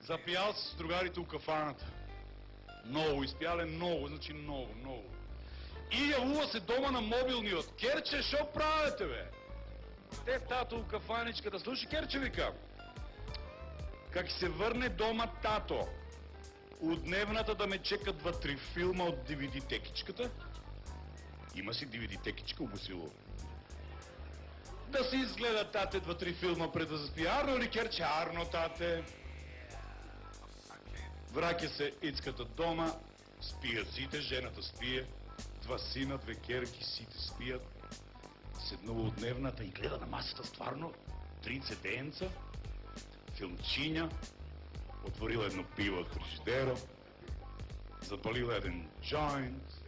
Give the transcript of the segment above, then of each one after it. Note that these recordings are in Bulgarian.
Запиял се с другарите у кафаната. Много изпяле, много, значи много, много. И явува се дома на мобилния от Керче, шо правите, бе? Те тато у кафаничката, слушай, Керче, вика. Как се върне дома тато, от дневната да ме чекат 2-3 филма от DVD-текичката. Има си DVD-текичка у Босилова. Да си изгледа тате 2-3 филма пред да заспи. Арно ли, Керче? Арно, тате. Враке се Ицката дома, спият сите, жената спие, 2 сина, 2 керки, сите спият. Седнува от дневната и гледа на масата стварно 3 цеденца, филмчиня, отворила едно пиво от фрижидера, запалила един джойнт.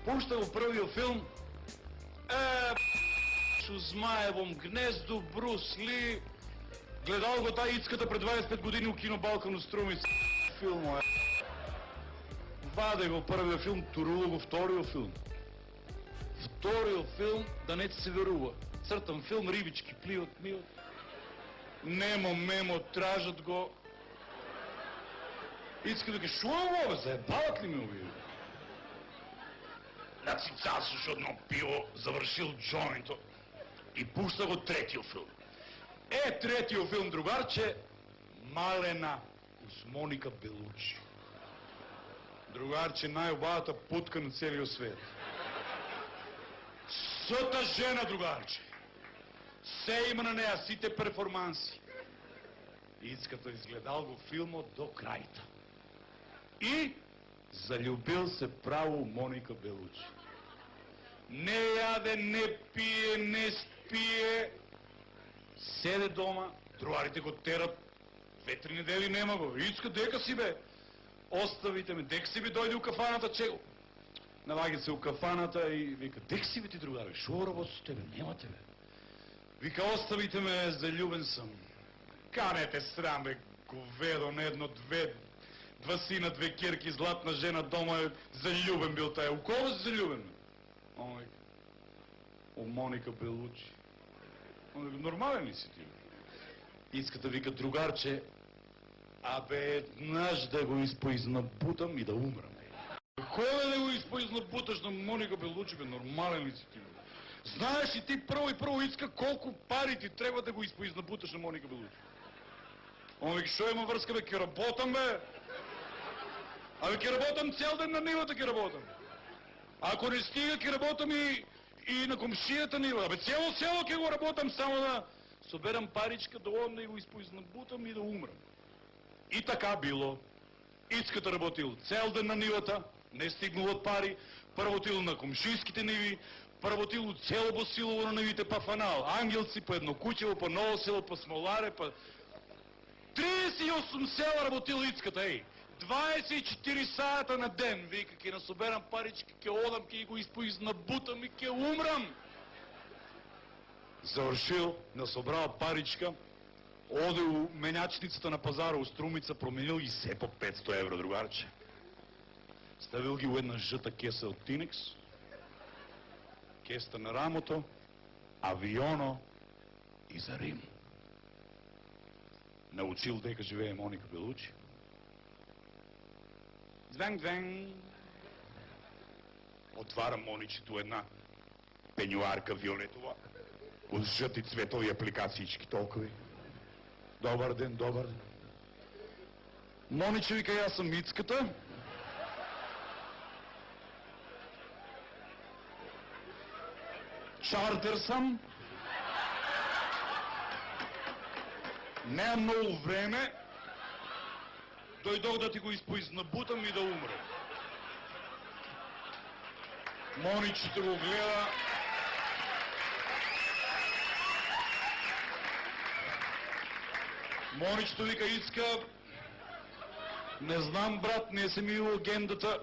Пуща го първия филм, Змаевом гнездо, Брус Ли. Гледал го тая Ицката пред 25 години у кино Балкано Струмиц. Филма, Ваде го първия филм, турува го втория филм. Втория филм, да не се верува. Църтан филм, рибички пливат, миват. Немо, мемо, тражат го. Ицка да ке, шо е, бе, заебават ли ми убива? На цицасо с едно пиво, завършил джойнто и пуща го третия филм. Третия филм, другарче, Малена с Моника Белучи. Другарче, най-обавата путка на целия свет. Съта жена, другарче. Се има на нея, сите перформанси. Ицката изгледал го филма до крайта. И залюбил се право Моника Белучи. Не яде, не пие, не спие. Седе дома, другарите го терат, 2-3 недели нема го. Ицка, дека си, бе? Оставите ме, дека си, бе, дойде у кафаната, чего? Налаги се у кафаната и вика, дека си, бе, ти, другаре, шо работа с тебе, немате, бе? Вика, оставите ме, залюбен съм. Канете срам, бе, говедо, не едно, 2 сина, 2 кирки, златна жена дома, залюбен бил тая. У кого си залюбен, бе? Ой, у Моника Белучи. Нормален ли си ти? Ицката вика, другарче, абе, еднъж да го изпоизнабутам и да умрам. Кой да го изпоизнабуташ на Моника Белучи, бе? Нормален ли си ти? Знаеш ли ти първо Ицка колко пари ти трябва да го изпоизнабуташ на Моника Белучи? Он вика, шо има връзка, бе? Ке работам, бе? Абе, ке работам цял ден на нивата, ке работам. Ако не стига, ке работам и на комшията нива. Абе, цяло село ке го работам, само да соберам паричка, да одна и го изпоизнабутам и да умрам. И така било. Ицката работил цял ден на нивата, не стигнал от пари, поработил на комшийските ниви, поработил цяло Босилово на нивите, па фанал. Ангелци, па едно кучево, па ново село, па Смоларе, па... 38 села работил Ицката, ей! 24 сата на ден, вика, ке насоберам парички, ке одам, ке го изпоизнабутам и ке умрам. Завършил, насобрал паричка, оде у менячницата на пазара у Струмица, променил ги все по 500 евро, другарче. Ставил ги у една жъта кеса от Тинекс, кеста на рамото, авионо и за Рим. Научил дека живее Моника Белучи. Звен-звен. Отваря Моничето една пенюарка виолетова, от жъти цветови апликациички толкова. Добър ден, добър ден. Мониче, вика, аз съм Ицката. Чартер съм. Нямам много време. Дойдох да ти го изпоизнабутам и да умре. Моничето го гледа. Моничето вика, Ицка, не знам, брат, не съм имал агендата.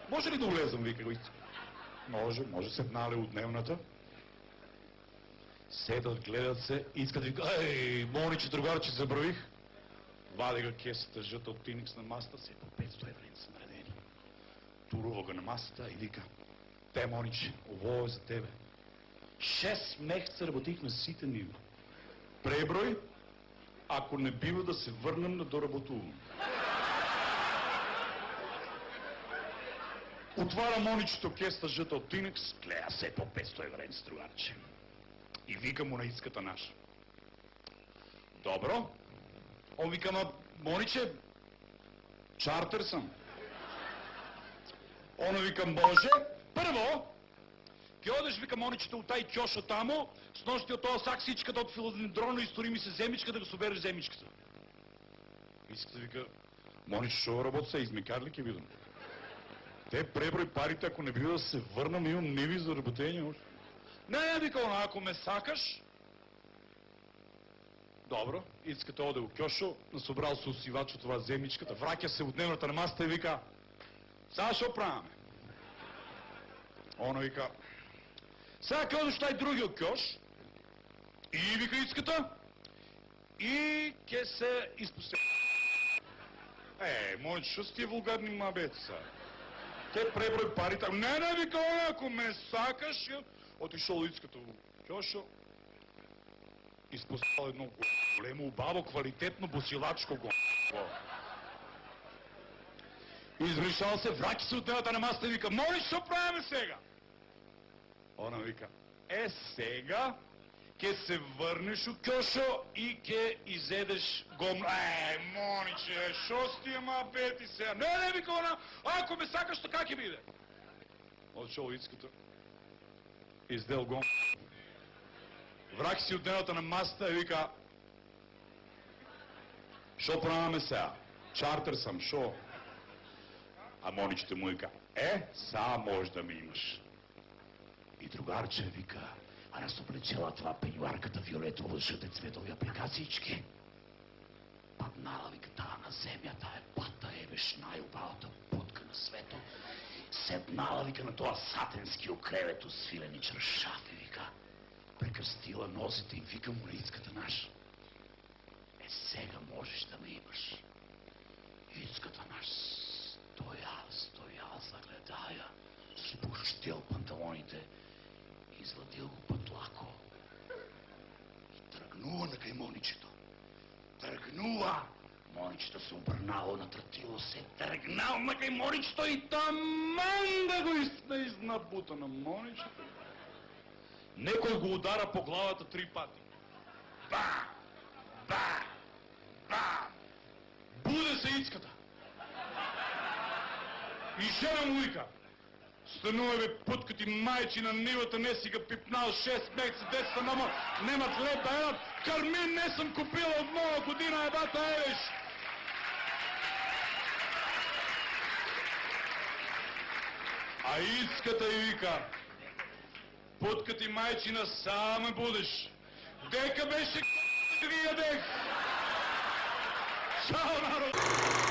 Може ли да влезам, вика го Ицка? Може седнале от дневната. Седат, гледат се, Ицка да вика, ей, Мониче, другарче, забравих. Вади го кесата жъта от Тиникс на масата, все по 500 евро са наредени. Турува го на масата и вика, Те, Мониче, ово е за тебе. 6 месеца работих на сите нива. Преброй, ако не бива да се върнем на доработуване. Отваря Моничето кеста жъта от Тинекс, гледа се по 500 евренци, другарче. И вика му на иската наша. Добро. Он вика, ма, Мониче, чартер съм. Она вика, може. Първо, ке одеш, вика Моничето, от тай кьоша тамо, с нощи от този сак всичката от филодендрона, изтори ми се земичка, да го собереш земичката. Иската вика, Мониче, шо работа се, измекар ли ке видам? Те преброй парите, ако не бива да се върнам, имам ниви за работение още. Не, вика она, ако ме сакаш. Добро, искате оде у кьошо, насобрал се усивач от това земичката, вракя се от дневната на масата и вика, сега шо праваме? Она вика, сега ке одеш тай другия кьош, и вика иската, и ке се изпусти. Мониче, шо сте вулгарни мабети са? Те преброй парите. Не, вика, ако ме сакаш, отишъл иската в кьоша, изпускал едно големо, убаво, квалитетно босилачко го. Изрешал се, враки се от телата на масата и вика, Мониче, що правиме сега? Она вика, сега ке се върнеш у кьошо и ке изедеш гомно. Мониче, шо с тия мабети сега? Не, вика она, ако ме сакаш, така ке биде. Отшъл иската, издел гомно. Врак си от дневата на масата и вика, шо правиме сега? Чартер съм, шо? А Моничето му вика, са може да ме имаш. И другарче вика, а нас облечела това пенюарката виолетово, жълте цветови апликациички. Паднала, вика, тая на земята пата, беше най-обалата путка на свето. Седнала, вика, на това сатенски окревето с филени чаршафи, вика. Прекръстила нозите и вика му на иската наша. Сега можеш да ме имаш. Иската наш стоя, загледая, спущил панталоните, извадил го пътлако и тръгнува на кай Моничето. Тръгнува! Моничето се обърнало, натратило се, тръгнал на кай Моничето и таман да го изнабута на Моничето. Некой го удара по главата 3 пъти. Ба! Ба! Ба! Буде се иската. И жена му вика, станува бе путка ти майчи на нивата, не си га пипнал 6 месеца, деца мама, немат лед да едат, кармин не съм купила от нова година, ебата евеш. А иската и вика, путка ти майчина саме будеш. Дека беше да ги ядех. Чао, народ!